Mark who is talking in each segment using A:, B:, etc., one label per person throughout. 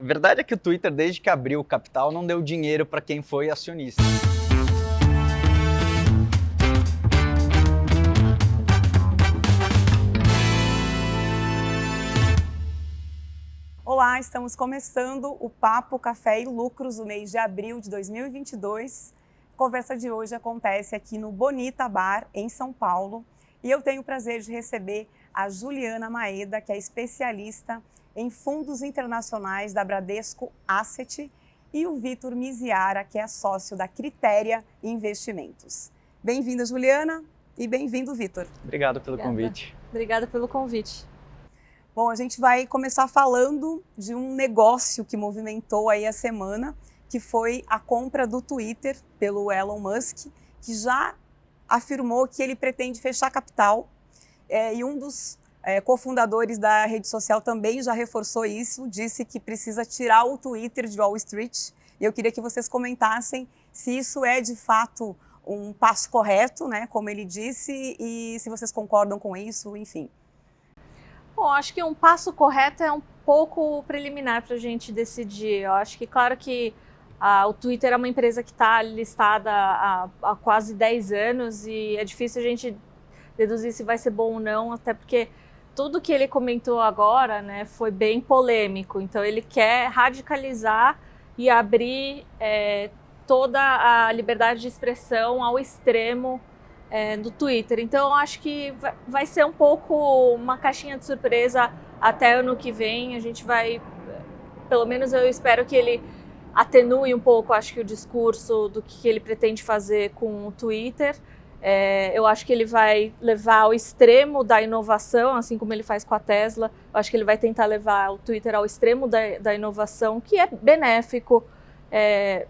A: verdade é que o Twitter, desde que abriu o capital, não deu dinheiro para quem foi acionista.
B: Olá, estamos começando o Papo Café e Lucros do mês de abril de 2022. A conversa de hoje acontece aqui no Bonita Bar, em São Paulo. E eu tenho o prazer de receber a Juliana Maeda, que é especialista em fundos internacionais da Bradesco Asset, e o Vitor Miziara, que é sócio da Critéria Investimentos. Bem-vinda, Juliana, e bem-vindo, Vitor.
A: Obrigado pelo convite.
C: Obrigada pelo convite.
B: Bom, a gente vai começar falando de um negócio que movimentou aí a semana, que foi a compra do Twitter pelo Elon Musk, que já afirmou que ele pretende fechar capital, e um dos cofundadores da rede social também já reforçou isso, disse que precisa tirar o Twitter de Wall Street. E eu queria que vocês comentassem se isso é de fato um passo correto, né, como ele disse, e se vocês concordam com isso, enfim.
C: Bom, acho que um passo correto é um pouco preliminar para a gente decidir. Eu acho que, claro que o Twitter é uma empresa que está listada há quase 10 anos e é difícil a gente deduzir se vai ser bom ou não, até porque tudo que ele comentou agora, né, foi bem polêmico. Então, ele quer radicalizar e abrir toda a liberdade de expressão ao extremo do Twitter. Então, eu acho que vai ser um pouco uma caixinha de surpresa até ano que vem. A gente vai, pelo menos eu espero que ele atenue um pouco, acho que o discurso do que ele pretende fazer com o Twitter. Eu acho que ele vai levar ao extremo da inovação, assim como ele faz com a Tesla. Eu acho que ele vai tentar levar o Twitter ao extremo da inovação, que é benéfico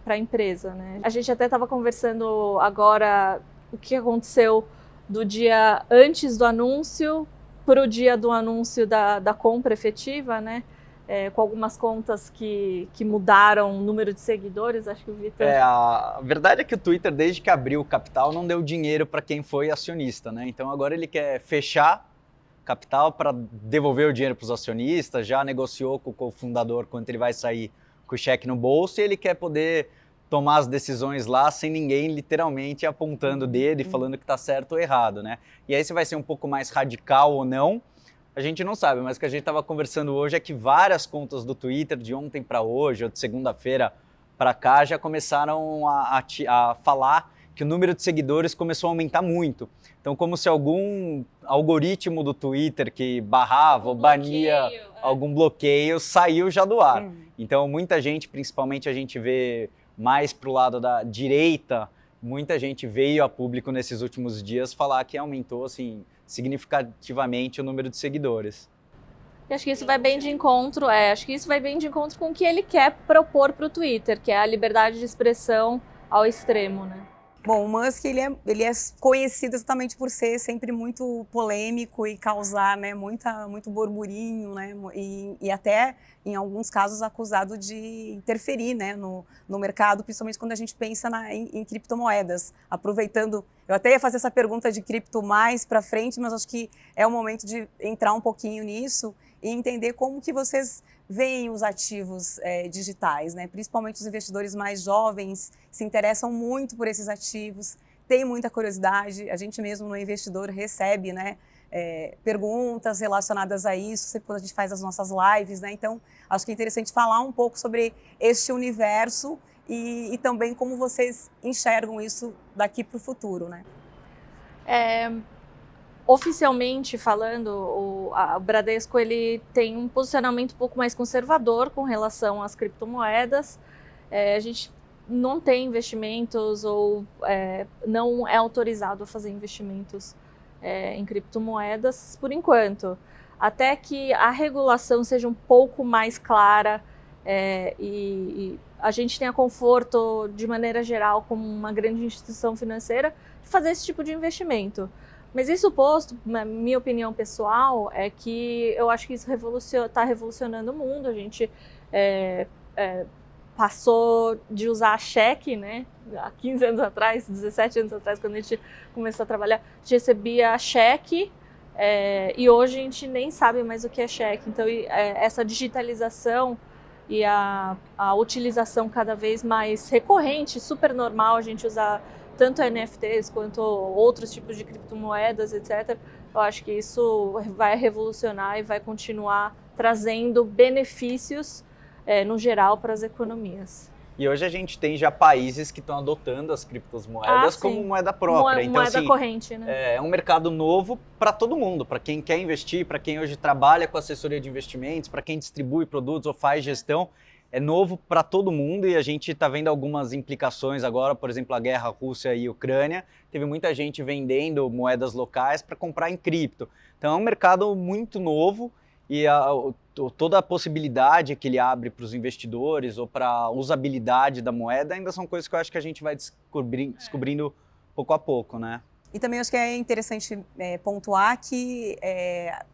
C: para a empresa, né? A gente até estava conversando agora o que aconteceu do dia antes do anúncio para o dia do anúncio da compra efetiva, né? Com algumas contas que mudaram o número de seguidores, acho que o Vitor...
A: A verdade é que o Twitter, desde que abriu o capital, não deu dinheiro para quem foi acionista, né? Então agora ele quer fechar capital para devolver o dinheiro para os acionistas, já negociou com o cofundador quanto ele vai sair com o cheque no bolso, e ele quer poder tomar as decisões lá sem ninguém literalmente apontando o dedo e falando que está certo ou errado, né? E aí se vai ser um pouco mais radical ou não, a gente não sabe, mas o que a gente estava conversando hoje é que várias contas do Twitter, de ontem para hoje, ou de segunda-feira para cá, já começaram a falar que o número de seguidores começou a aumentar muito. Então, como se algum algoritmo do Twitter que barrava ou bania algum bloqueio saiu já do ar. Então, muita gente, principalmente a gente vê mais para o lado da direita, muita gente veio a público nesses últimos dias falar que aumentou assim, significativamente o número de seguidores.
C: E acho que isso vai bem de encontro, com o que ele quer propor para o Twitter, que é a liberdade de expressão ao extremo, né?
B: Bom, o Musk ele é conhecido exatamente por ser sempre muito polêmico e causar, né, muito burburinho, né, e até em alguns casos acusado de interferir, né, no mercado, principalmente quando a gente pensa em criptomoedas. Aproveitando, eu até ia fazer essa pergunta de cripto mais para frente, mas acho que é o momento de entrar um pouquinho nisso e entender como que vocês veem os ativos digitais, né? Principalmente os investidores mais jovens se interessam muito por esses ativos, têm muita curiosidade. A gente mesmo no Investidor recebe, né, perguntas relacionadas a isso, sempre quando a gente faz as nossas lives, né? Então, acho que é interessante falar um pouco sobre este universo e também como vocês enxergam isso daqui para o futuro, né?
C: Oficialmente falando, o Bradesco ele tem um posicionamento um pouco mais conservador com relação às criptomoedas. A gente não tem investimentos ou não é autorizado a fazer investimentos em criptomoedas por enquanto. Até que a regulação seja um pouco mais clara e a gente tenha conforto, de maneira geral, como uma grande instituição financeira, de fazer esse tipo de investimento. Mas isso posto, na minha opinião pessoal, é que eu acho que isso está revolucionando o mundo. A gente passou de usar cheque, né? Há 15 anos atrás, 17 anos atrás, quando a gente começou a trabalhar, a gente recebia cheque e hoje a gente nem sabe mais o que é cheque. Então, essa digitalização e a utilização cada vez mais recorrente, super normal a gente usar tanto NFTs quanto outros tipos de criptomoedas, etc. Eu acho que isso vai revolucionar e vai continuar trazendo benefícios, no geral, para as economias.
A: E hoje a gente tem já países que estão adotando as criptomoedas como moeda própria. Então,
C: moeda
A: assim,
C: corrente, né?
A: é um mercado novo para todo mundo, para quem quer investir, para quem hoje trabalha com assessoria de investimentos, para quem distribui produtos ou faz gestão. É novo para todo mundo e a gente está vendo algumas implicações agora, por exemplo, a guerra Rússia e Ucrânia. Teve muita gente vendendo moedas locais para comprar em cripto. Então é um mercado muito novo e toda a possibilidade que ele abre para os investidores ou para a usabilidade da moeda ainda são coisas que eu acho que a gente vai descobrindo pouco a pouco, né?
B: E também acho que é interessante pontuar que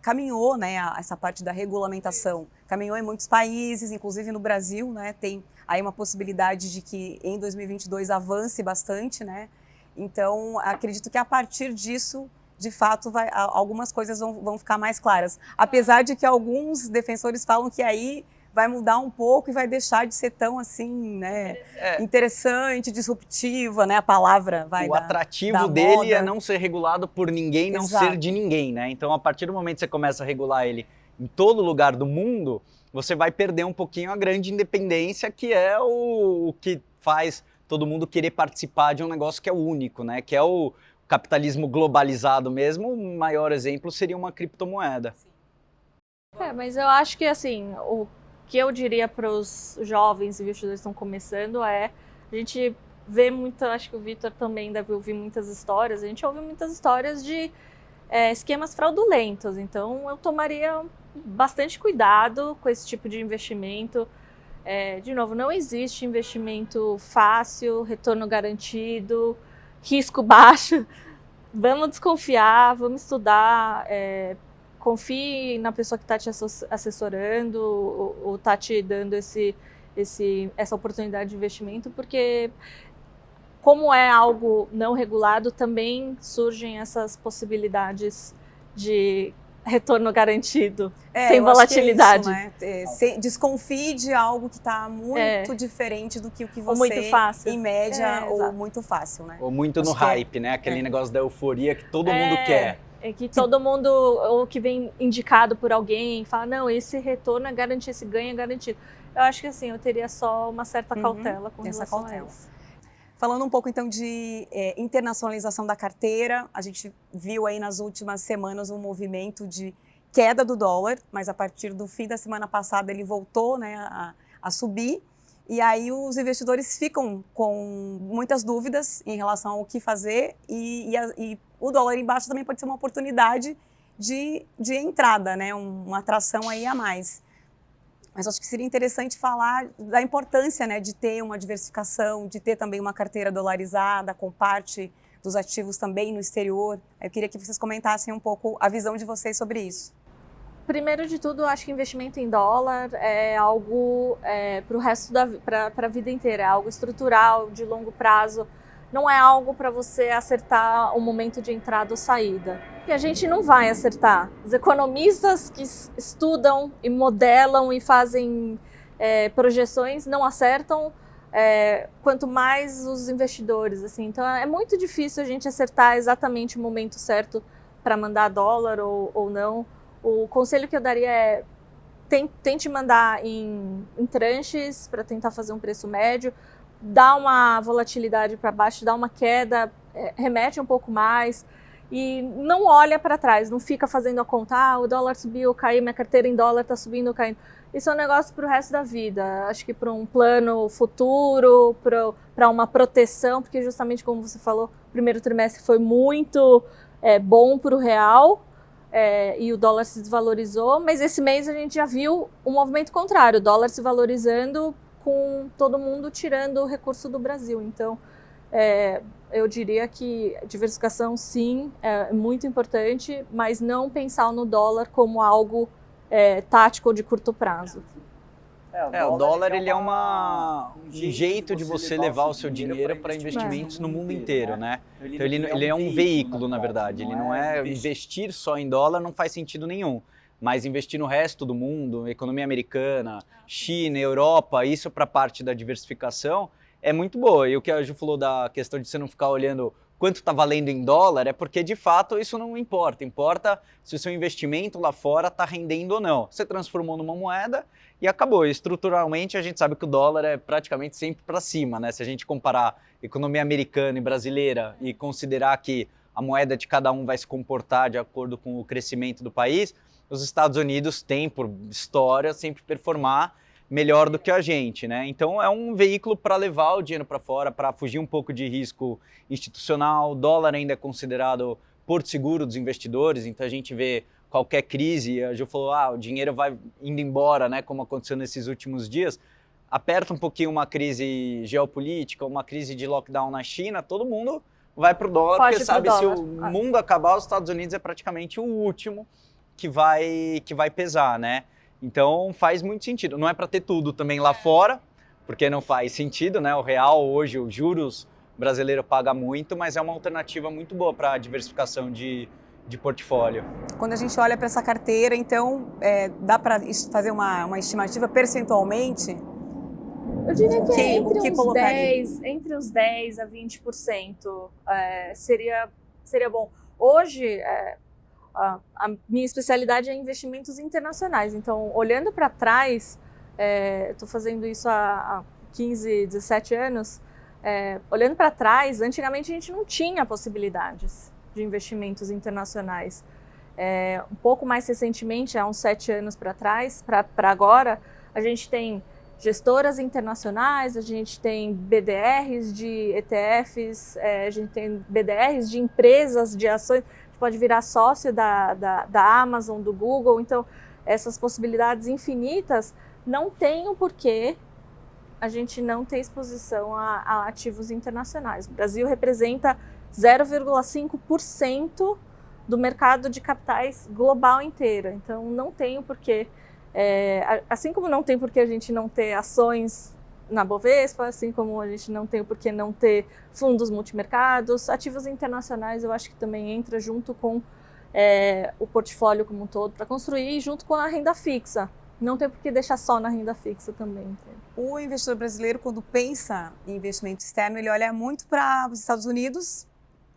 B: caminhou, né, essa parte da regulamentação, caminhou em muitos países, inclusive no Brasil, né, tem aí uma possibilidade de que em 2022 avance bastante, né, então acredito que a partir disso, de fato, algumas coisas vão ficar mais claras, apesar de que alguns defensores falam que aí vai mudar um pouco e vai deixar de ser tão assim, né, interessante, disruptiva, né, a palavra vai
A: O atrativo dele
B: moda.
A: é não ser regulado por ninguém, não
B: Exato.
A: ser de ninguém, né? Então, a partir do momento que você começa a regular ele em todo lugar do mundo, você vai perder um pouquinho a grande independência, que é o que faz todo mundo querer participar de um negócio que é único, né? Que é o capitalismo globalizado mesmo. O maior exemplo seria uma criptomoeda.
C: Mas eu acho que, assim, o que eu diria para os jovens investidores que estão começando a gente vê muito, acho que o Vitor também deve ouvir muitas histórias, a gente ouve muitas histórias de esquemas fraudulentos, então eu tomaria bastante cuidado com esse tipo de investimento. De novo, não existe investimento fácil, retorno garantido, risco baixo, vamos desconfiar, vamos estudar, confie na pessoa que está te assessorando ou está te dando essa oportunidade de investimento, porque como é algo não regulado, também surgem essas possibilidades de retorno garantido, sem volatilidade.
B: É isso, né? Desconfie de algo que está muito diferente do que o que você,
C: muito fácil.
B: em média, ou
C: exato.
B: muito fácil, né?
A: Ou muito no hype, né? Aquele negócio da euforia que todo mundo quer.
C: É que todo mundo, ou que vem indicado por alguém, fala, não, esse retorno é garantido, esse ganho é garantido. Eu acho que assim, eu teria só uma certa cautela com relação a isso.
B: Falando um pouco então de internacionalização da carteira, a gente viu aí nas últimas semanas um movimento de queda do dólar, mas a partir do fim da semana passada ele voltou, né, a subir. E aí os investidores ficam com muitas dúvidas em relação ao que fazer e o dólar embaixo também pode ser uma oportunidade de entrada, né, uma atração aí a mais. Mas acho que seria interessante falar da importância, né, de ter uma diversificação, de ter também uma carteira dolarizada com parte dos ativos também no exterior. Eu queria que vocês comentassem um pouco a visão de vocês sobre isso.
C: Primeiro de tudo, eu acho que investimento em dólar é algo para o resto para a vida inteira, é algo estrutural, de longo prazo. Não é algo para você acertar o momento de entrada ou saída. E a gente não vai acertar. Os economistas que estudam e modelam e fazem projeções não acertam, quanto mais os investidores. Assim. Então é muito difícil a gente acertar exatamente o momento certo para mandar dólar ou não. O conselho que eu daria é tente mandar em tranches para tentar fazer um preço médio, dá uma volatilidade para baixo, dá uma queda, remete um pouco mais e não olha para trás, não fica fazendo a conta, o dólar subiu, caiu, minha carteira em dólar está subindo, caindo. Isso é um negócio para o resto da vida, acho que para um plano futuro, para uma proteção, porque justamente como você falou, o primeiro trimestre foi muito bom para o real, e o dólar se desvalorizou, mas esse mês a gente já viu um movimento contrário, o dólar se valorizando com todo mundo tirando o recurso do Brasil. Então, eu diria que diversificação, sim, é muito importante, mas não pensar no dólar como algo tático ou de curto prazo.
A: O dólar ele é um jeito de você levar o seu dinheiro para investimentos no mundo inteiro, né? Então ele é um veículo, na verdade. Ele não é investir só em dólar, não faz sentido nenhum. mas investir no resto do mundo, economia americana, China, Europa, isso para a parte da diversificação é muito boa. E o que a Ju falou da questão de você não ficar olhando quanto está valendo em dólar, é porque de fato isso não importa. Importa se o seu investimento lá fora está rendendo ou não. Você transformou numa moeda e acabou. E estruturalmente a gente sabe que o dólar é praticamente sempre para cima, né? Se a gente comparar economia americana e brasileira e considerar que a moeda de cada um vai se comportar de acordo com o crescimento do país, os Estados Unidos têm, por história, sempre performar melhor do que a gente, né? Então é um veículo para levar o dinheiro para fora, para fugir um pouco de risco institucional. O dólar ainda é considerado porto seguro dos investidores, então a gente vê qualquer crise, a Ju falou, o dinheiro vai indo embora, né? Como aconteceu nesses últimos dias. Aperta um pouquinho uma crise geopolítica, uma crise de lockdown na China, todo mundo vai para o dólar,
C: Foge
A: porque sabe,
C: dólar.
A: se o mundo acabar, os Estados Unidos é praticamente o último que vai pesar, né? Então faz muito sentido. Não é para ter tudo também lá fora, porque não faz sentido, né? O real hoje, os juros brasileiro paga muito, mas é uma alternativa muito boa para a diversificação de portfólio.
B: Quando a gente olha para essa carteira, então, dá para fazer uma estimativa percentualmente?
C: Eu diria que
B: entre
C: os 10 a 20% seria bom. Hoje, a minha especialidade é investimentos internacionais, então olhando para trás, estou fazendo isso há 15, 17 anos, olhando para trás, antigamente a gente não tinha possibilidades de investimentos internacionais. Um pouco mais recentemente, há uns 7 anos para trás, para agora, a gente tem gestoras internacionais, a gente tem BDRs de ETFs, a gente tem BDRs de empresas de ações, pode virar sócio da Amazon, do Google, então essas possibilidades infinitas não tem o porquê a gente não ter exposição a ativos internacionais. O Brasil representa 0,5% do mercado de capitais global inteiro, então não tem o porquê, assim como não tem porquê a gente não ter ações na Bovespa, assim como a gente não tem o porquê não ter fundos multimercados, ativos internacionais eu acho que também entra junto com o portfólio como um todo para construir junto com a renda fixa. Não tem por que deixar só na renda fixa também. Entende?
B: O investidor brasileiro, quando pensa em investimento externo, ele olha muito para os Estados Unidos,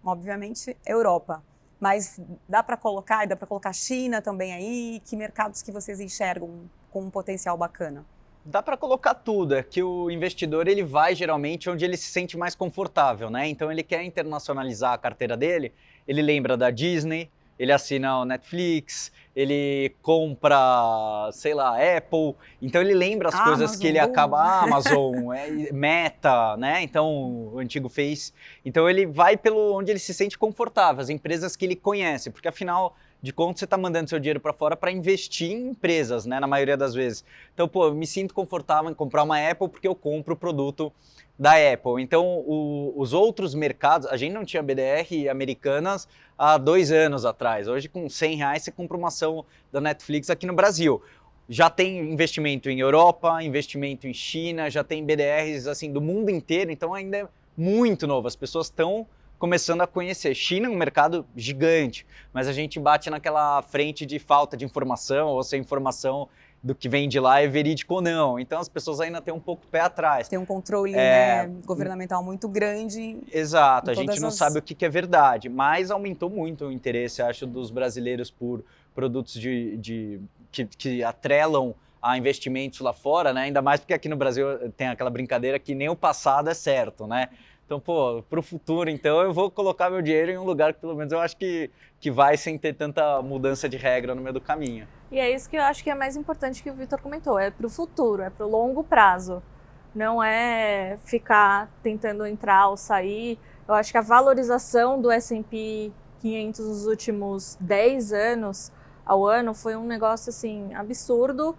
B: obviamente, Europa. Mas dá para colocar China também aí? Que mercados que vocês enxergam com um potencial bacana?
A: Dá para colocar tudo, é que o investidor ele vai geralmente onde ele se sente mais confortável, né? Então ele quer internacionalizar a carteira dele, ele lembra da Disney, ele assina o Netflix, ele compra, sei lá, Apple, então ele lembra as coisas que ele acaba, Amazon, Meta, né? Então o antigo Face, então ele vai pelo onde ele se sente confortável, as empresas que ele conhece, porque afinal de contas você está mandando seu dinheiro para fora para investir em empresas, né, na maioria das vezes. Então, eu me sinto confortável em comprar uma Apple porque eu compro o produto da Apple. Então, os outros mercados, a gente não tinha BDR americanas há 2 anos atrás. Hoje, com R$100, você compra uma ação da Netflix aqui no Brasil. Já tem investimento em Europa, investimento em China, já tem BDRs assim, do mundo inteiro, então ainda é muito novo. As pessoas estão começando a conhecer. China é um mercado gigante, mas a gente bate naquela frente de falta de informação, ou se a informação do que vem de lá é verídico ou não. Então as pessoas ainda têm um pouco o pé atrás.
B: Tem um controle né, governamental muito grande.
A: Exato, a gente não sabe o que é verdade, mas aumentou muito o interesse, acho, dos brasileiros por produtos que atrelam a investimentos lá fora, né? Ainda mais porque aqui no Brasil tem aquela brincadeira que nem o passado é certo, né? Então, para o futuro, então, eu vou colocar meu dinheiro em um lugar que, pelo menos, eu acho que vai sem ter tanta mudança de regra no meio do caminho.
C: E é isso que eu acho que é mais importante que o Vitor comentou, é para o futuro, é para o longo prazo. Não é ficar tentando entrar ou sair. Eu acho que a valorização do S&P 500 nos últimos 10 anos ao ano foi um negócio, assim, absurdo.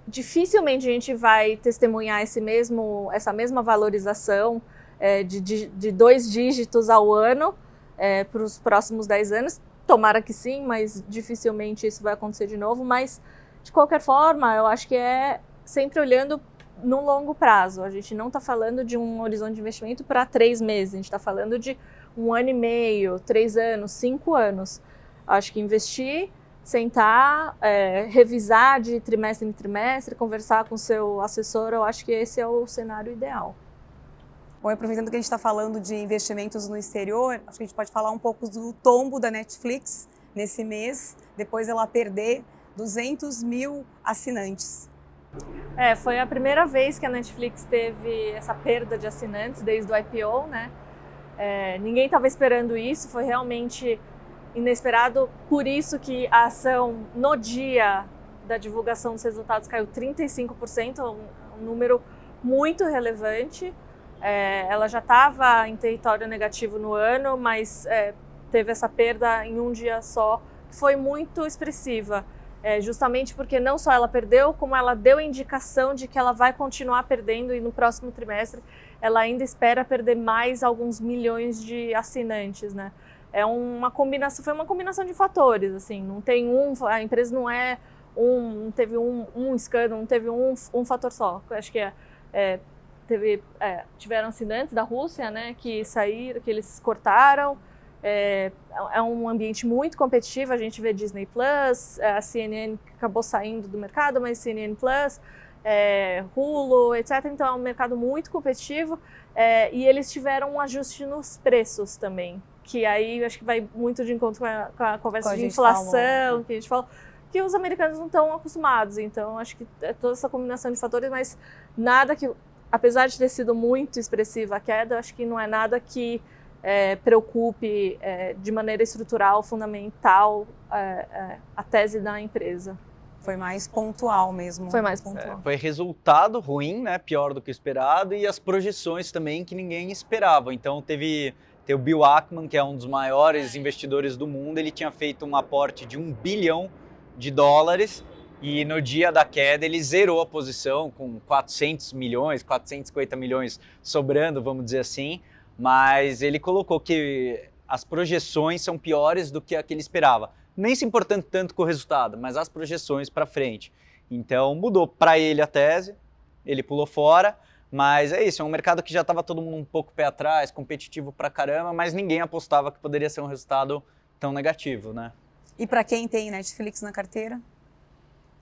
C: Dificilmente a gente vai testemunhar essa mesma valorização de 2 dígitos ao ano para os próximos 10 anos. Tomara que sim, mas dificilmente isso vai acontecer de novo. Mas, de qualquer forma, eu acho que é sempre olhando no longo prazo. A gente não está falando de um horizonte de investimento para 3 meses, a gente está falando de 1 ano e meio, 3 anos, 5 anos. Acho que investir sentar, revisar de trimestre em trimestre, conversar com o seu assessor, eu acho que esse é o cenário ideal.
B: Bom, aproveitando que a gente está falando de investimentos no exterior, acho que a gente pode falar um pouco do tombo da Netflix nesse mês, depois ela perder 200 mil assinantes.
C: Foi a primeira vez que a Netflix teve essa perda de assinantes desde o IPO, né? Ninguém estava esperando isso, foi realmente inesperado, por isso que a ação no dia da divulgação dos resultados caiu 35%, um número muito relevante. Ela já estava em território negativo no ano, mas teve essa perda em um dia só, que foi muito expressiva, justamente porque não só ela perdeu, como ela deu indicação de que ela vai continuar perdendo e no próximo trimestre ela ainda espera perder mais alguns milhões de assinantes, né? Foi uma combinação de fatores, assim, não tem a empresa não teve um escândalo, não teve um fator só. Eu acho que tiveram assinantes da Rússia, né, que saíram, que eles cortaram. É um ambiente muito competitivo, a gente vê Disney Plus, a CNN acabou saindo do mercado, mas CNN Plus, Hulu, etc. Então é um mercado muito competitivo e eles tiveram um ajuste nos preços também, que aí acho que vai muito de encontro com a conversa de inflação, que a gente falou, que os americanos não estão acostumados. Então acho que é toda essa combinação de fatores, mas nada que, apesar de ter sido muito expressiva a queda, acho que não é nada que preocupe de maneira estrutural, fundamental, a tese da empresa.
B: Foi mais pontual mesmo.
C: Foi mais pontual.
A: Foi resultado ruim, né? Pior do que o esperado, e as projeções também que ninguém esperava. Então teve o Bill Ackman, que é um dos maiores investidores do mundo, ele tinha feito um aporte de $1 bilhão e no dia da queda ele zerou a posição com 400 milhões, 450 milhões sobrando, vamos dizer assim, mas ele colocou que as projeções são piores do que a que ele esperava. Nem se importando tanto com o resultado, mas as projeções para frente. Então mudou para ele a tese, ele pulou fora, mas é isso, é um mercado que já estava todo mundo um pouco pé atrás, competitivo pra caramba, mas ninguém apostava que poderia ser um resultado tão negativo, né?
B: E para quem tem Netflix na carteira,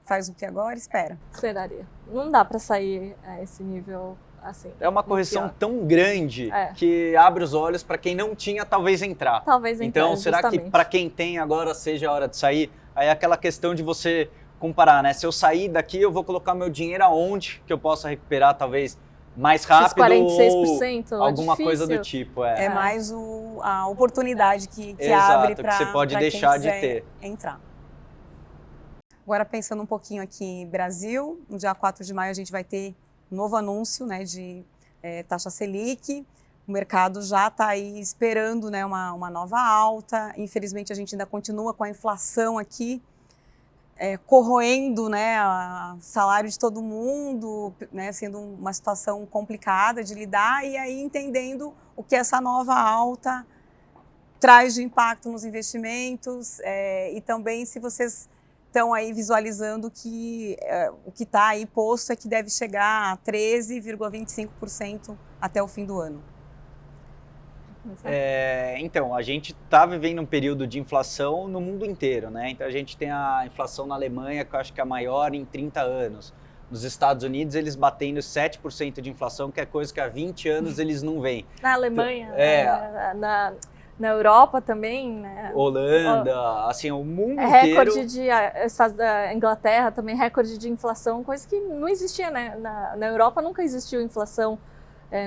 B: faz o que agora? Espera.
C: Esperaria. Não dá para sair a esse nível assim.
A: É uma correção tão grande que abre os olhos para quem não tinha talvez entrar. Então, será
C: justamente.
A: Que para quem tem agora seja a hora de sair? Aí é aquela questão de você comparar, né? Se eu sair daqui, eu vou colocar meu dinheiro aonde que eu possa recuperar talvez mais rápido
C: 46%,
A: ou alguma coisa do tipo.
B: É mais a oportunidade que
A: Exato,
B: abre para
A: que você pode deixar de ter.
B: Entrar. Agora pensando um pouquinho aqui Brasil, no dia 4 de maio a gente vai ter um novo anúncio, né, de taxa Selic. O mercado já está aí esperando, né, uma nova alta. Infelizmente a gente ainda continua com a inflação aqui corroendo, né, o salário de todo mundo, né, sendo uma situação complicada de lidar, e aí entendendo o que essa nova alta traz de impacto nos investimentos e também se vocês estão aí visualizando que o que está aí posto é que deve chegar a 13,25% até o fim do ano.
A: Então, a gente está vivendo um período de inflação no mundo inteiro, né? Então a gente tem a inflação na Alemanha, que eu acho que é a maior em 30 anos. Nos Estados Unidos, eles batendo 7% de inflação, que é coisa que há 20 anos eles não veem.
C: Na Alemanha, na Europa também, né?
A: Holanda, assim, o mundo
C: recorde
A: inteiro.
C: Estados da Inglaterra também, recorde de inflação, coisa que não existia, né? Na Europa nunca existiu inflação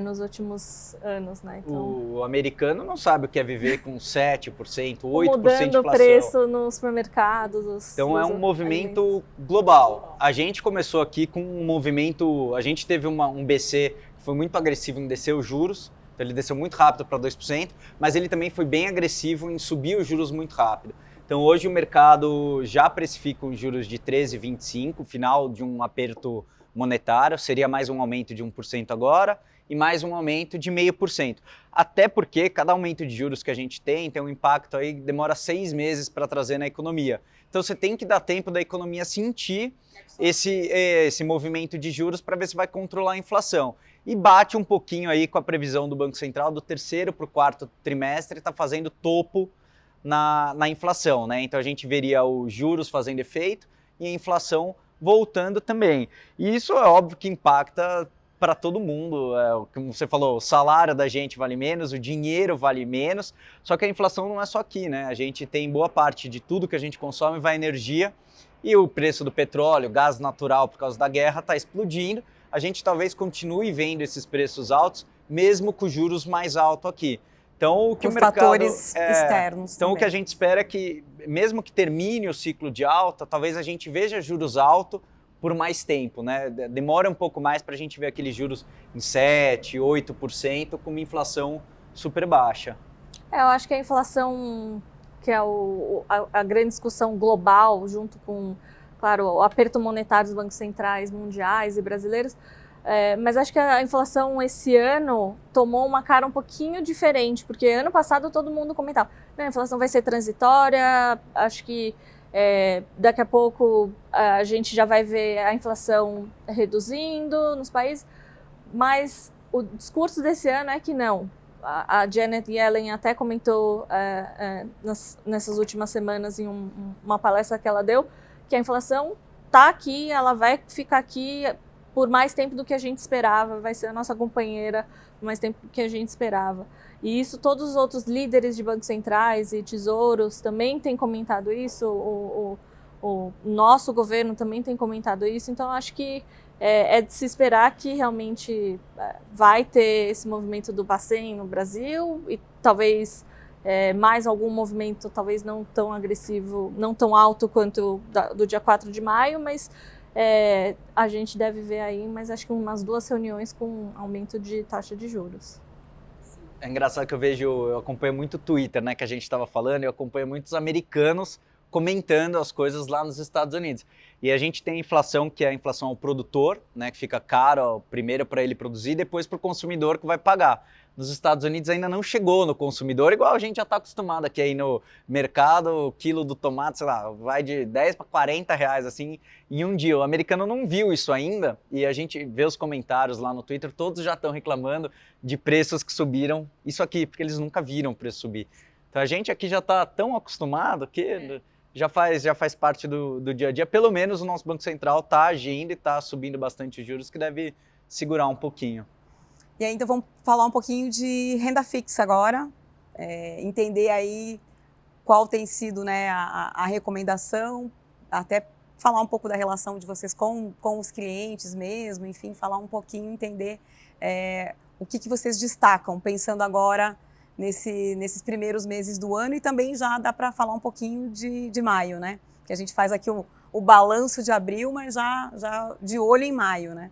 C: nos últimos anos, né? Então,
A: o americano não sabe o que é viver com 7%, 8% de inflação.
C: Mudando o preço nos supermercados.
A: Então é um movimento global. A gente começou aqui com um movimento, a gente teve um BC que foi muito agressivo em descer os juros, então ele desceu muito rápido para 2%, mas ele também foi bem agressivo em subir os juros muito rápido. Então hoje o mercado já precifica os juros de 13,25, final de um aperto monetário, seria mais um aumento de 1% agora, e mais um aumento de 0,5%. Até porque cada aumento de juros que a gente tem um impacto aí que demora 6 meses para trazer na economia. Então você tem que dar tempo da economia sentir esse movimento de juros para ver se vai controlar a inflação. E bate um pouquinho aí com a previsão do Banco Central do terceiro para o quarto trimestre, está fazendo topo na inflação, né? Então a gente veria os juros fazendo efeito e a inflação voltando também. E isso é óbvio que impacta para todo mundo, como você falou, o salário da gente vale menos, o dinheiro vale menos, só que a inflação não é só aqui, né? A gente tem boa parte de tudo que a gente consome vai energia e o preço do petróleo, gás natural por causa da guerra está explodindo. A gente talvez continue vendo esses preços altos, mesmo com juros mais altos aqui. Então, o que
B: Por
A: o mercado,
B: fatores externos
A: então
B: também.
A: o que a gente espera é que, mesmo que termine o ciclo de alta, talvez a gente veja juros altos por mais tempo, né? Demora um pouco mais para a gente ver aqueles juros em 7%, 8%, com uma inflação super baixa.
C: Eu acho que a inflação, que é a grande discussão global, junto com, claro, o aperto monetário dos bancos centrais mundiais e brasileiros, mas acho que a inflação esse ano tomou uma cara um pouquinho diferente, porque ano passado todo mundo comentava, a inflação vai ser transitória, acho que daqui a pouco a gente já vai ver a inflação reduzindo nos países, mas o discurso desse ano é que não. A Janet Yellen até comentou nessas últimas semanas em uma palestra que ela deu, que a inflação está aqui, ela vai ficar aqui por mais tempo do que a gente esperava, vai ser a nossa companheira por mais tempo do que a gente esperava. E isso todos os outros líderes de bancos centrais e tesouros também têm comentado isso, o nosso governo também tem comentado isso, então acho que é de se esperar que realmente vai ter esse movimento do Bacen no Brasil e talvez mais algum movimento, talvez não tão agressivo, não tão alto quanto do dia 4 de maio, mas a gente deve ver aí, mas acho que umas 2 reuniões com aumento de taxa de juros.
A: É engraçado que eu acompanho muito o Twitter, né, que a gente estava falando, eu acompanho muitos americanos comentando as coisas lá nos Estados Unidos. E a gente tem a inflação, que é a inflação ao produtor, né, que fica caro primeiro para ele produzir, depois para o consumidor que vai pagar. Nos Estados Unidos ainda não chegou no consumidor, igual a gente já está acostumado aqui aí no mercado, o quilo do tomate, sei lá, vai de 10 para 40 reais, assim, em um dia. O americano não viu isso ainda e a gente vê os comentários lá no Twitter, todos já estão reclamando de preços que subiram, isso aqui, porque eles nunca viram o preço subir. Então a gente aqui já está tão acostumado que já faz parte do dia a dia. Pelo menos o nosso Banco Central está agindo e está subindo bastante os juros, que deve segurar um pouquinho.
B: E aí, então, vamos falar um pouquinho de renda fixa agora, entender aí qual tem sido, né, a recomendação, até falar um pouco da relação de vocês com os clientes mesmo, enfim, falar um pouquinho, entender o que vocês destacam, pensando agora nesses primeiros meses do ano, e também já dá para falar um pouquinho de maio, né? Que a gente faz aqui o balanço de abril, mas já de olho em maio, né?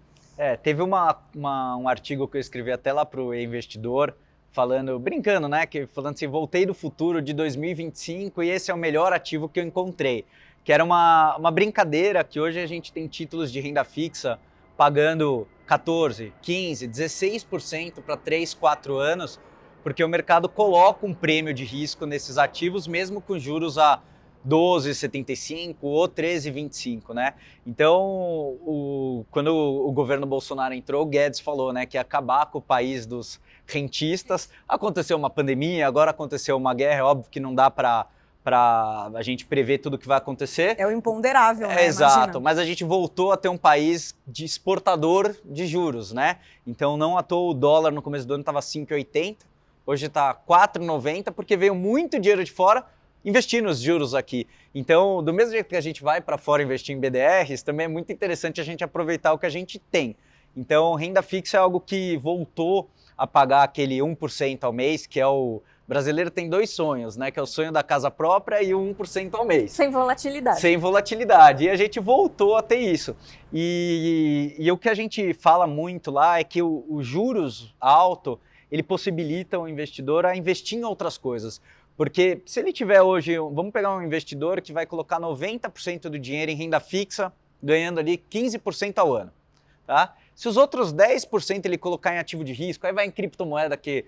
A: Teve um artigo que eu escrevi até lá para o investidor, brincando, né? Falando assim, voltei do futuro de 2025 e esse é o melhor ativo que eu encontrei. Que era uma brincadeira que hoje a gente tem títulos de renda fixa pagando 14%, 15%, 16% para 3, 4 anos, porque o mercado coloca um prêmio de risco nesses ativos, mesmo com juros a 12,75 ou 13,25, né? Então, quando o governo Bolsonaro entrou, o Guedes falou, né, que ia acabar com o país dos rentistas. Aconteceu uma pandemia, agora aconteceu uma guerra, é óbvio que não dá para a gente prever tudo o que vai acontecer.
B: É o imponderável, né?
A: Exato,
B: Imagina.
A: mas a gente voltou a ter um país de exportador de juros, né? Então, não à toa o dólar no começo do ano estava 5,80, hoje está 4,90, porque veio muito dinheiro de fora investir nos juros aqui. Então, do mesmo jeito que a gente vai para fora investir em BDRs, também é muito interessante a gente aproveitar o que a gente tem. Então, renda fixa é algo que voltou a pagar aquele 1% ao mês, que é o brasileiro tem 2 sonhos, né? Que é o sonho da casa própria e o 1% ao mês.
C: Sem volatilidade.
A: Sem volatilidade. E a gente voltou a ter isso. E o que a gente fala muito lá é que o juros alto, ele possibilita o investidor a investir em outras coisas. Porque se ele tiver hoje, vamos pegar um investidor que vai colocar 90% do dinheiro em renda fixa, ganhando ali 15% ao ano, tá? Se os outros 10% ele colocar em ativo de risco, aí vai em criptomoeda que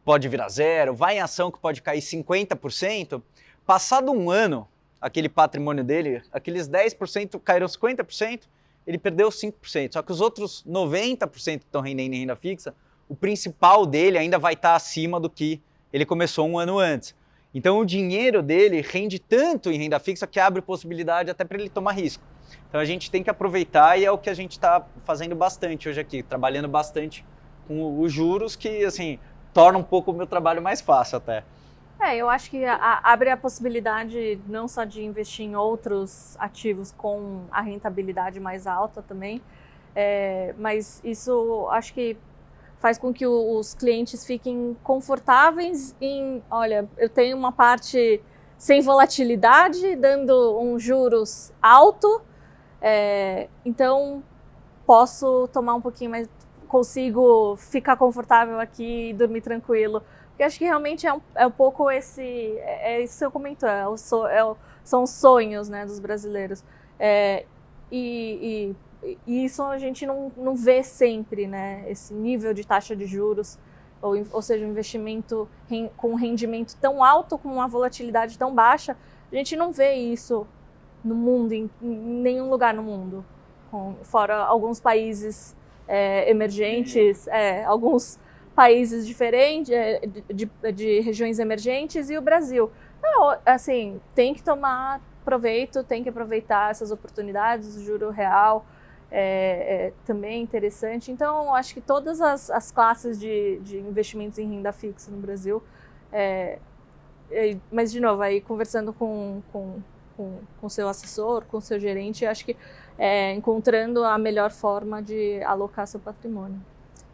A: pode virar zero, vai em ação que pode cair 50%, passado um ano, aquele patrimônio dele, aqueles 10% caíram 50%, ele perdeu 5%. Só que os outros 90% que estão rendendo em renda fixa, o principal dele ainda vai estar acima do que ele começou um ano antes. Então o dinheiro dele rende tanto em renda fixa que abre possibilidade até para ele tomar risco. Então a gente tem que aproveitar e é o que a gente está fazendo bastante hoje aqui, trabalhando bastante com os juros que assim torna um pouco o meu trabalho mais fácil até.
C: Eu acho que abre a possibilidade não só de investir em outros ativos com a rentabilidade mais alta também, mas isso acho que faz com que os clientes fiquem confortáveis em, olha, eu tenho uma parte sem volatilidade, dando um juros alto, então posso tomar um pouquinho mais, consigo ficar confortável aqui e dormir tranquilo. Porque acho que realmente é um pouco isso que eu comentou, são os sonhos, né, dos brasileiros. E isso a gente não vê sempre, né, esse nível de taxa de juros, ou seja, um investimento com um rendimento tão alto, com uma volatilidade tão baixa, a gente não vê isso no mundo, em nenhum lugar no mundo, fora alguns países emergentes, alguns países diferentes, de regiões emergentes e o Brasil. Então, assim, tem que tomar proveito, tem que aproveitar essas oportunidades, o juro real também é interessante. Então, acho que todas as classes de investimentos em renda fixa no Brasil, mas, de novo, aí conversando com o seu assessor, com o seu gerente, acho que encontrando a melhor forma de alocar seu patrimônio.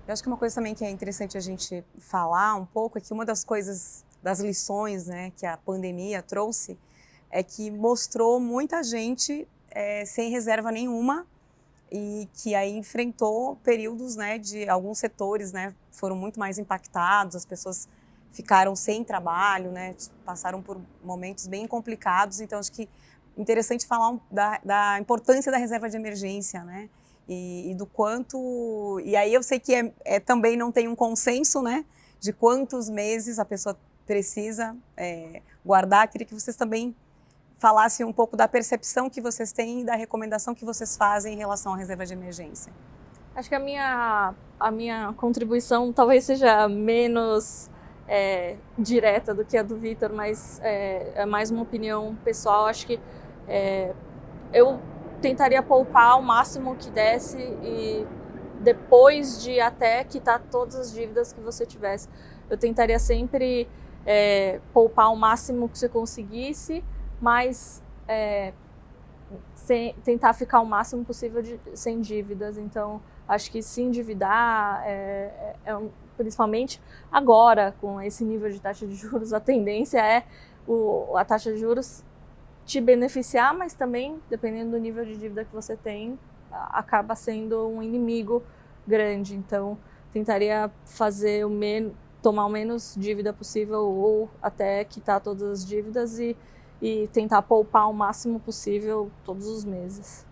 B: Eu acho que uma coisa também que é interessante a gente falar um pouco é que uma das coisas, das lições, né, que a pandemia trouxe é que mostrou muita gente sem reserva nenhuma e que aí enfrentou períodos, né, de alguns setores, né, foram muito mais impactados, as pessoas ficaram sem trabalho, né, passaram por momentos bem complicados. Então acho que interessante falar da importância da reserva de emergência, né? E do quanto... E aí eu sei que também não tem um consenso, né? De quantos meses a pessoa precisa guardar. Queria que vocês também falassem um pouco da percepção que vocês têm e da recomendação que vocês fazem em relação à reserva de emergência.
C: Acho que a minha contribuição talvez seja menos direta do que a do Vitor, mas é mais uma opinião pessoal. Acho que eu tentaria poupar o máximo que desse e depois de até quitar todas as dívidas que você tivesse. Eu tentaria sempre poupar o máximo que você conseguisse, mas tentar ficar o máximo possível sem dívidas. Então, acho que se endividar, principalmente agora, com esse nível de taxa de juros, a tendência é a taxa de juros te beneficiar, mas também, dependendo do nível de dívida que você tem, acaba sendo um inimigo grande. Então, tentaria tomar o menos dívida possível ou até quitar todas as dívidas e tentar poupar o máximo possível todos os meses.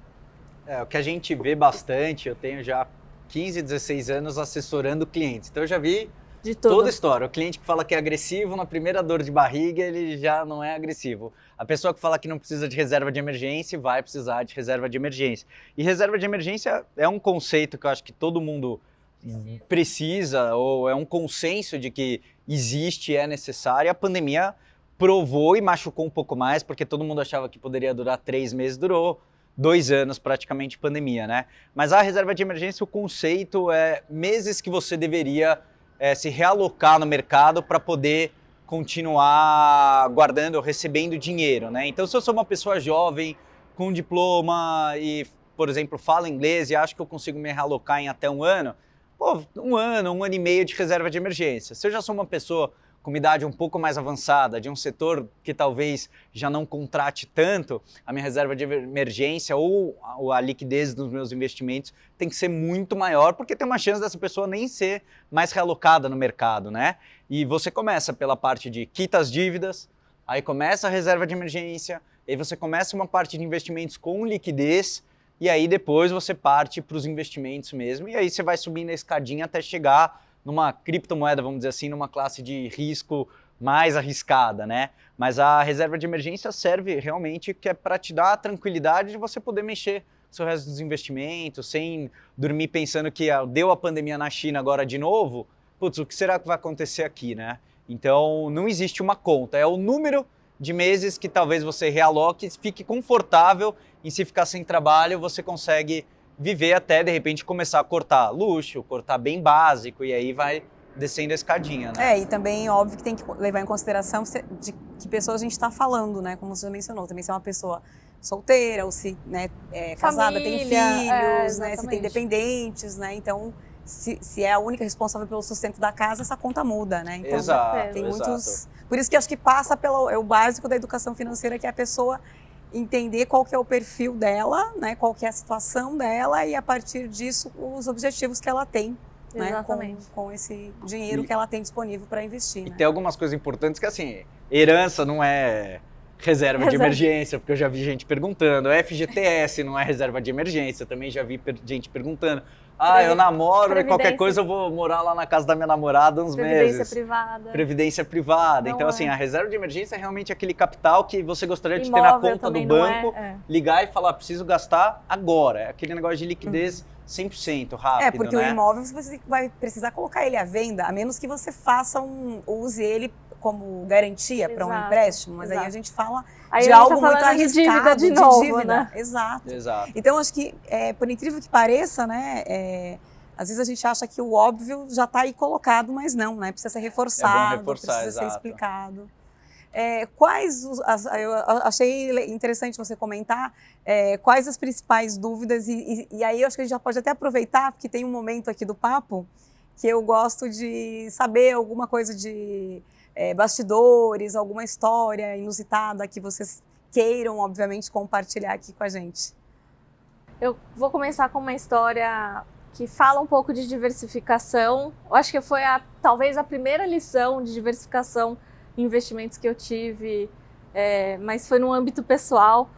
A: O que a gente vê bastante, eu tenho já 15, 16 anos assessorando clientes, então eu já vi
C: de tudo.
A: Toda história. O cliente que fala que é agressivo, na primeira dor de barriga, ele já não é agressivo. A pessoa que fala que não precisa de reserva de emergência vai precisar de reserva de emergência. E reserva de emergência é um conceito que eu acho que todo mundo precisa, ou é um consenso de que existe, é necessário. A pandemia provou e machucou um pouco mais, porque todo mundo achava que poderia durar 3 meses, durou 2 anos praticamente de pandemia, né? Mas a reserva de emergência, o conceito é meses que você deveria se realocar no mercado para poder continuar guardando ou recebendo dinheiro, né? Então, se eu sou uma pessoa jovem, com diploma e, por exemplo, falo inglês e acho que eu consigo me realocar em até um ano, um ano e meio de reserva de emergência. Se eu já sou uma pessoa com uma idade um pouco mais avançada, de um setor que talvez já não contrate tanto, a minha reserva de emergência ou a liquidez dos meus investimentos tem que ser muito maior, porque tem uma chance dessa pessoa nem ser mais realocada no mercado, né? E você começa pela parte de quita as dívidas, aí começa a reserva de emergência, aí você começa uma parte de investimentos com liquidez, e aí depois você parte para os investimentos mesmo, e aí você vai subindo a escadinha até chegar numa criptomoeda, vamos dizer assim, numa classe de risco mais arriscada, né? Mas a reserva de emergência serve realmente que é para te dar a tranquilidade de você poder mexer no seu resto dos investimentos, sem dormir pensando que deu a pandemia na China agora de novo, putz, o que será que vai acontecer aqui, né? Então, não existe uma conta, é o número de meses que talvez você realoque, fique confortável em se ficar sem trabalho, você consegue viver até, de repente, começar a cortar luxo, cortar bem básico, e aí vai descendo a escadinha, né?
B: E também, óbvio, que tem que levar em consideração de que pessoa a gente está falando, né? Como você já mencionou, também se é uma pessoa solteira, ou se é casada, tem filhos, né? Se tem dependentes, né? Então, se é a única responsável pelo sustento da casa, essa conta muda, né? Então,
A: Exato,
B: tem muitos...
A: exato.
B: Por isso que acho que passa pelo o básico da educação financeira, que é a pessoa entender qual que é o perfil dela, né? Qual que é a situação dela e, a partir disso, os objetivos que ela tem. Né, com esse dinheiro que ela tem disponível para investir.
A: E
B: né?
A: tem algumas coisas importantes que, assim, herança não é reserva de emergência, porque eu já vi gente perguntando. FGTS não é reserva de emergência, também já vi gente perguntando. Eu namoro e qualquer coisa eu vou morar lá na casa da minha namorada uns meses. Previdência privada. Então, assim, a reserva de emergência é realmente aquele capital que você gostaria de ter na conta do banco, ligar e falar, preciso gastar agora. É aquele negócio de liquidez 100% rápido,
B: porque o imóvel você vai precisar colocar ele à venda, a menos que você use ele como garantia para um empréstimo, mas aí a gente fala de algo muito arriscado, de dívida.
C: Né?
B: Exato. Então, acho que, por incrível que pareça, né, às vezes a gente acha que o óbvio já está aí colocado, mas não, né? Precisa ser reforçado, precisa ser explicado. Eu achei interessante você comentar quais as principais dúvidas, e aí eu acho que a gente já pode até aproveitar, porque tem um momento aqui do papo que eu gosto de saber alguma coisa de bastidores, alguma história inusitada que vocês queiram, obviamente, compartilhar aqui com a gente.
C: Eu vou começar com uma história que fala um pouco de diversificação. Eu acho que foi talvez a primeira lição de diversificação em investimentos que eu tive, mas foi no âmbito pessoal.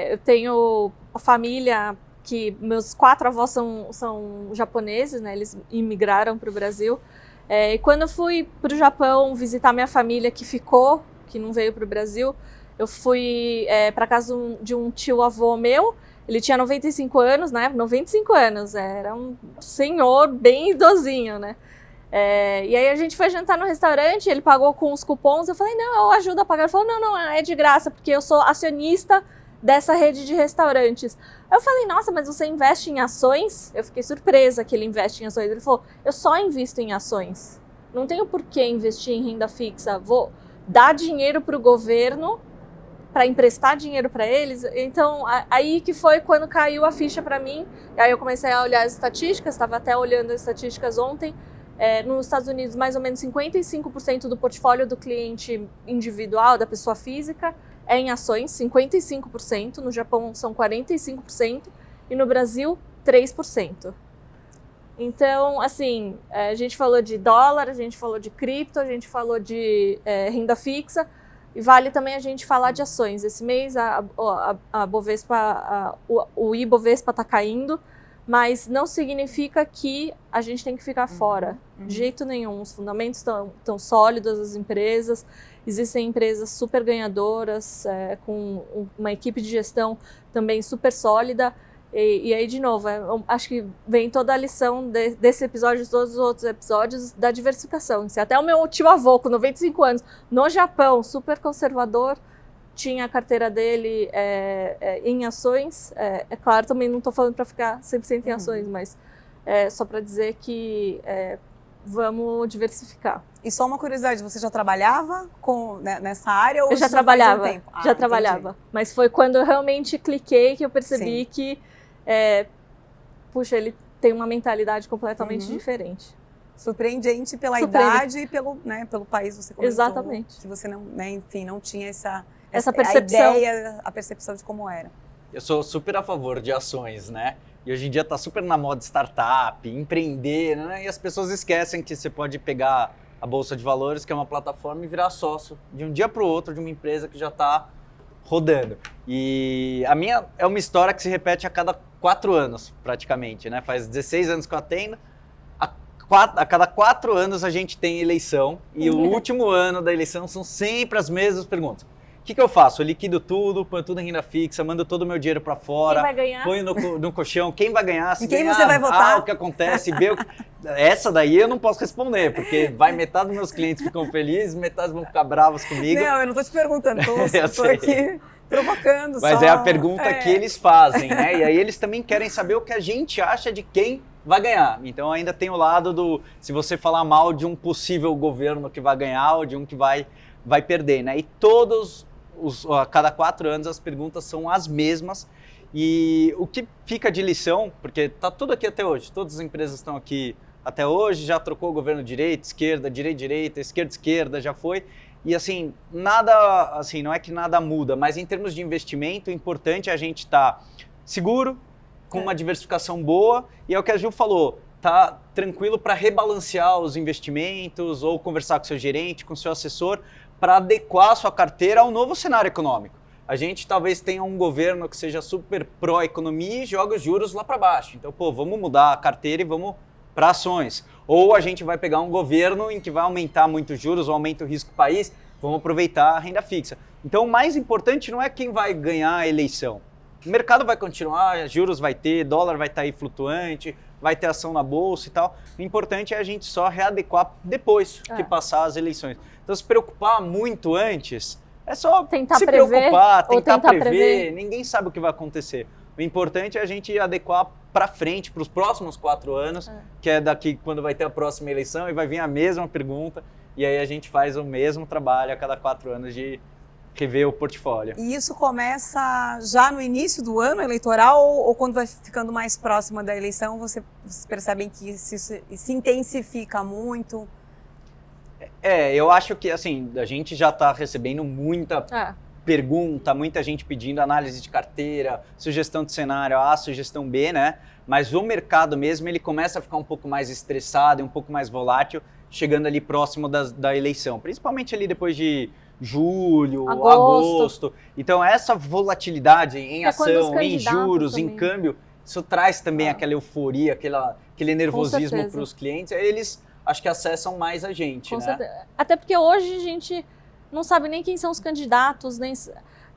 C: Eu tenho a família que meus 4 avós são japoneses, né? Eles imigraram para o Brasil. E quando eu fui para o Japão visitar minha família que ficou, que não veio para o Brasil, eu fui para casa de um tio-avô meu. Ele tinha 95 anos, né? 95 anos, era um senhor bem idosinho, né? E aí a gente foi jantar no restaurante, ele pagou com os cupons, eu falei, não, eu ajudo a pagar. Ele falou, não, é de graça, porque eu sou acionista dessa rede de restaurantes. Aí eu falei, nossa, mas você investe em ações? Eu fiquei surpresa que ele investe em ações. Ele falou, eu só invisto em ações. Não tenho por que investir em renda fixa. Vou dar dinheiro para o governo, para emprestar dinheiro para eles. Então, aí que foi quando caiu a ficha para mim. Aí eu comecei a olhar as estatísticas, estava até olhando as estatísticas ontem. Nos Estados Unidos, mais ou menos 55% do portfólio do cliente individual, da pessoa física, é em ações, 55%, no Japão são 45% e no Brasil 3%. Então, assim, a gente falou de dólar, a gente falou de cripto, a gente falou de renda fixa e vale também a gente falar de ações. Esse mês a Bovespa, o Ibovespa está caindo, mas não significa que a gente tem que ficar fora, de jeito nenhum. Os fundamentos estão sólidos, as empresas, existem empresas super ganhadoras, com uma equipe de gestão também super sólida, e aí, de novo, acho que vem toda a lição desse episódio, de todos os outros episódios, da diversificação. Até o meu tio-avô, com 95 anos, no Japão, super conservador, tinha a carteira dele em ações. É claro, também não estou falando para ficar 100% em ações, mas só para dizer que vamos diversificar.
B: E só uma curiosidade, você já trabalhava nessa área? Ou
C: eu já trabalhava, trabalhava. Mas foi quando eu realmente cliquei que eu percebi que, puxa, ele tem uma mentalidade completamente diferente.
B: Surpreendente pela idade e pelo país, você comentou.
C: Exatamente.
B: Que você não tinha
C: essa percepção.
B: A percepção de como era.
A: Eu sou super a favor de ações, né? E hoje em dia tá super na moda startup, empreender, né? E as pessoas esquecem que você pode pegar a Bolsa de Valores, que é uma plataforma, e virar sócio de um dia para o outro de uma empresa que já está rodando. E a minha é uma história que se repete a cada 4 anos, praticamente, né? Faz 16 anos que eu atendo. A cada 4 anos a gente tem eleição, e o último ano da eleição são sempre as mesmas perguntas. que eu faço? Eu liquido tudo, ponho tudo em renda fixa, mando todo o meu dinheiro para fora,
C: Quem vai ganhar?
A: ponho no colchão, quem vai ganhar? Se
B: Em quem
A: ganhar,
B: você vai votar?
A: o que acontece, Essa daí eu não posso responder, porque metade dos meus clientes ficam felizes, metade vão ficar bravos comigo.
B: Não, eu não tô te perguntando, tô
A: sei.
B: aqui provocando.
A: Mas
B: só.
A: é a pergunta que eles fazem, né? E aí eles também querem saber o que a gente acha de quem vai ganhar. Então ainda tem o lado do, se você falar mal de um possível governo que vai ganhar ou de um que vai perder, né? E a cada 4 anos as perguntas são as mesmas. E o que fica de lição, porque tá tudo aqui até hoje, todas as empresas estão aqui até hoje, já trocou o governo direita, esquerda, direita, esquerda, já foi. E assim, nada, assim, não é que nada muda, mas em termos de investimento, o importante é a gente estar seguro, com uma diversificação boa, e é o que a Ju falou, tá tranquilo para rebalancear os investimentos ou conversar com seu gerente, com seu assessor, para adequar a sua carteira ao novo cenário econômico. A gente talvez tenha um governo que seja super pró-economia e joga os juros lá para baixo. Então, vamos mudar a carteira e vamos para ações. Ou a gente vai pegar um governo em que vai aumentar muito os juros ou aumenta o risco do país, vamos aproveitar a renda fixa. Então, o mais importante não é quem vai ganhar a eleição. O mercado vai continuar, juros vai ter, dólar vai estar aí flutuante, vai ter ação na bolsa e tal. O importante é a gente só readequar depois que passar as eleições. Então, se preocupar muito antes, é só
C: tentar
A: se
C: prever,
A: preocupar, tentar prever.
C: prever.
A: Ninguém sabe o que vai acontecer. O importante é a gente adequar para frente, para os próximos 4 anos, que é daqui quando vai ter a próxima eleição e vai vir a mesma pergunta. E aí a gente faz o mesmo trabalho a cada 4 anos de rever o portfólio.
B: E isso começa já no início do ano eleitoral ou quando vai ficando mais próxima da eleição, vocês percebem que isso se intensifica muito?
A: Eu acho que assim, a gente já está recebendo muita pergunta, muita gente pedindo análise de carteira, sugestão de cenário A, sugestão B, né? Mas o mercado mesmo, ele começa a ficar um pouco mais estressado, um pouco mais volátil, chegando ali próximo da eleição, principalmente ali depois de julho, agosto. Então essa volatilidade em ação, em juros, também. Em câmbio, isso traz também aquela euforia, aquele nervosismo para os clientes. Eles acho que acessam mais a gente,
C: Com
A: né?
C: certeza. Até porque hoje a gente não sabe nem quem são os candidatos,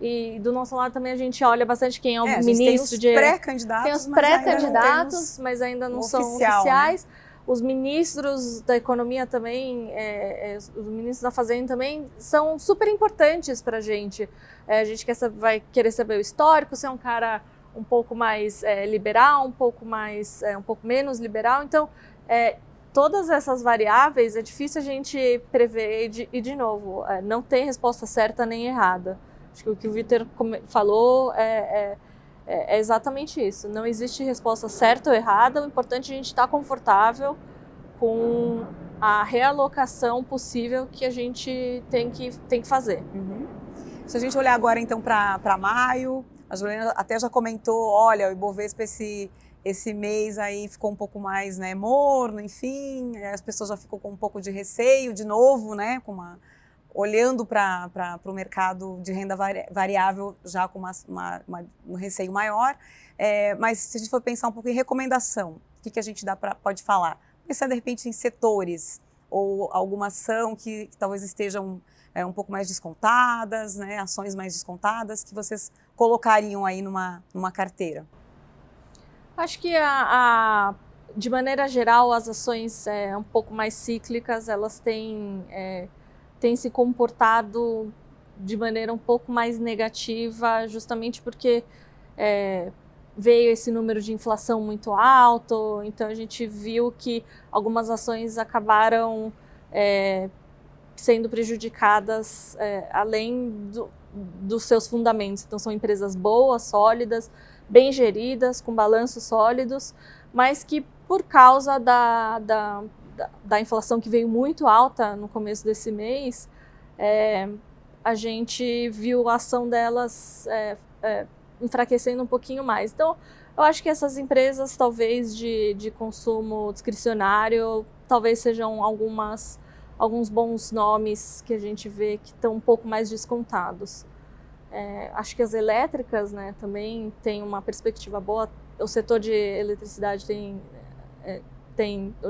C: e do nosso lado também a gente olha bastante quem é o ministro
B: tem os pré-candidatos,
C: tem os pré-candidatos, mas ainda não são oficiais. Né? Os ministros da economia também, os ministros da fazenda também são super importantes para a gente. A gente vai querer saber o histórico, se é um cara um pouco mais liberal, um pouco menos liberal. Então, todas essas variáveis é difícil a gente prever e de novo, não tem resposta certa nem errada. Acho que o que o Vitor falou é exatamente isso. Não existe resposta certa ou errada, o importante é a gente estar confortável com a realocação possível que a gente tem que fazer.
B: Uhum. Se a gente olhar agora então para maio, a Juliana até já comentou, olha, o Ibovespa esse mês aí ficou um pouco mais, né, morno, enfim, as pessoas já ficam com um pouco de receio de novo, né, olhando para o mercado de renda variável já com um receio maior. Mas se a gente for pensar um pouco em recomendação, o que a gente pode falar? Pensar de repente em setores ou alguma ação que talvez estejam um pouco mais descontadas, né, ações mais descontadas, que vocês colocariam aí numa carteira?
C: Acho que de maneira geral as ações um pouco mais cíclicas, elas têm se comportado de maneira um pouco mais negativa, justamente porque veio esse número de inflação muito alto, então a gente viu que algumas ações acabaram sendo prejudicadas além dos seus fundamentos. Então são empresas boas, sólidas, bem geridas, com balanços sólidos, mas que por causa da inflação que veio muito alta no começo desse mês, a gente viu a ação delas enfraquecendo um pouquinho mais. Então, eu acho que essas empresas, talvez, de consumo discricionário, talvez sejam alguns bons nomes que a gente vê que estão um pouco mais descontados. Acho que as elétricas, né, também tem uma perspectiva boa. O setor de eletricidade tem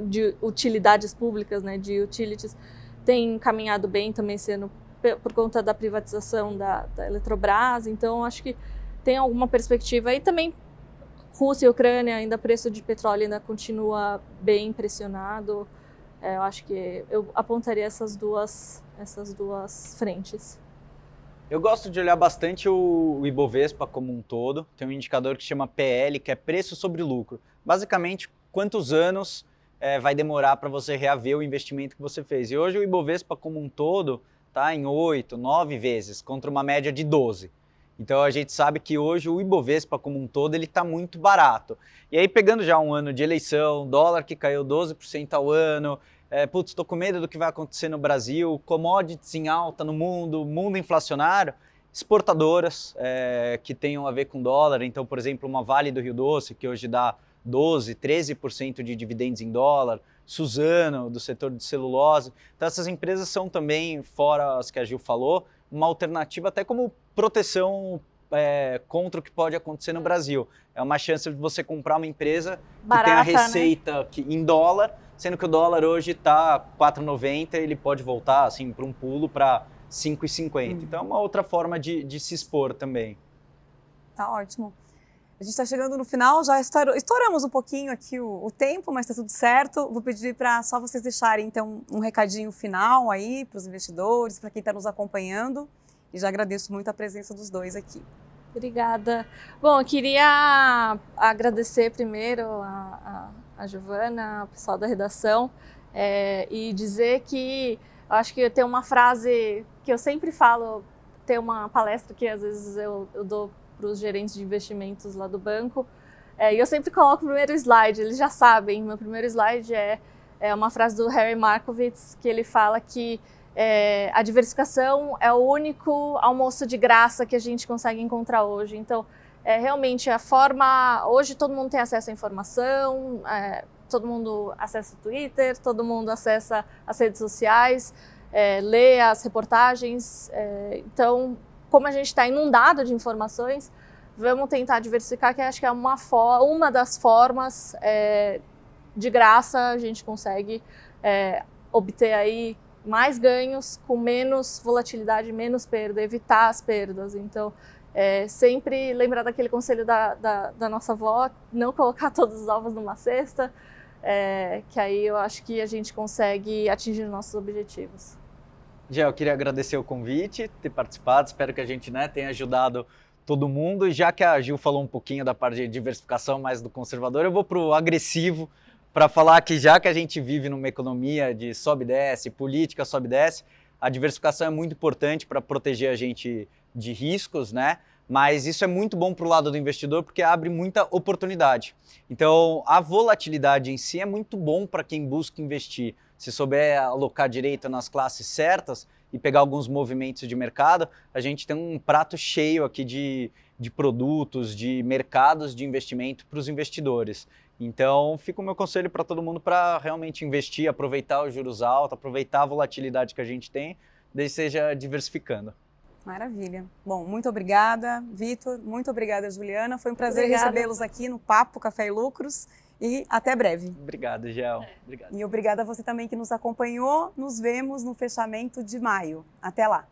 C: de utilidades públicas, né, de utilities, tem caminhado bem também esse ano por conta da privatização da Eletrobras, então acho que tem alguma perspectiva. E também Rússia e Ucrânia, ainda o preço de petróleo ainda continua bem pressionado. Eu acho que eu apontaria essas duas frentes.
A: Eu gosto de olhar bastante o Ibovespa como um todo. Tem um indicador que chama PL, que é preço sobre lucro. Basicamente, quantos anos vai demorar para você reaver o investimento que você fez. E hoje o Ibovespa como um todo está em 8, 9 vezes, contra uma média de 12. Então a gente sabe que hoje o Ibovespa como um todo ele está muito barato. E aí pegando já um ano de eleição, dólar que caiu 12% ao ano, estou com medo do que vai acontecer no Brasil, commodities em alta no mundo, mundo inflacionário, exportadoras que tenham a ver com dólar. Então, por exemplo, uma Vale do Rio Doce, que hoje dá 12%, 13% de dividendos em dólar, Suzano, do setor de celulose. Então essas empresas são também, fora as que a Gil falou, uma alternativa até como proteção contra o que pode acontecer no Brasil. É uma chance de você comprar uma empresa que tem a receita em dólar, sendo que o dólar hoje está 4,90, ele pode voltar assim, para um pulo para 5,50. Então é uma outra forma de se expor também.
B: Tá ótimo. A gente está chegando no final, já estouramos um pouquinho aqui o tempo, mas está tudo certo. Vou pedir para só vocês deixarem, então, um recadinho final aí para os investidores, para quem está nos acompanhando. E já agradeço muito a presença dos dois aqui.
C: Obrigada. Bom, eu queria agradecer primeiro a Giovana, o pessoal da redação, e dizer que eu acho que tem uma frase que eu sempre falo, tem uma palestra que às vezes eu dou para os gerentes de investimentos lá do banco, e eu sempre coloco o primeiro slide, eles já sabem, meu primeiro slide é uma frase do Harry Markowitz, que ele fala que a diversificação é o único almoço de graça que a gente consegue encontrar hoje. Então, realmente a forma... Hoje todo mundo tem acesso à informação, todo mundo acessa o Twitter, todo mundo acessa as redes sociais, lê as reportagens. Então, como a gente está inundado de informações, vamos tentar diversificar, que acho que é uma das formas de graça a gente consegue obter aí mais ganhos com menos volatilidade, menos perda, evitar as perdas. Então, sempre lembrar daquele conselho da nossa avó, não colocar todos os ovos numa cesta, que aí eu acho que a gente consegue atingir nossos objetivos.
A: Gel, eu queria agradecer o convite, ter participado, espero que a gente tenha ajudado todo mundo. E já que a Gil falou um pouquinho da parte de diversificação mais do conservador, eu vou para o agressivo, para falar que já que a gente vive numa economia de sobe e desce, política sobe e desce, a diversificação é muito importante para proteger a gente de riscos, né? Mas isso é muito bom para o lado do investidor porque abre muita oportunidade. Então, a volatilidade em si é muito bom para quem busca investir. Se souber alocar direito nas classes certas e pegar alguns movimentos de mercado, a gente tem um prato cheio aqui de produtos, de mercados de investimento para os investidores. Então, fica o meu conselho para todo mundo para realmente investir, aproveitar os juros altos, aproveitar a volatilidade que a gente tem, desde que seja diversificando.
B: Maravilha. Bom, muito obrigada, Vitor. Muito obrigada, Juliana. Foi um prazer recebê-los aqui no Papo Café e Lucros e até breve.
A: Obrigado, Gel. Obrigado.
B: E obrigada a você também que nos acompanhou. Nos vemos no fechamento de maio. Até lá.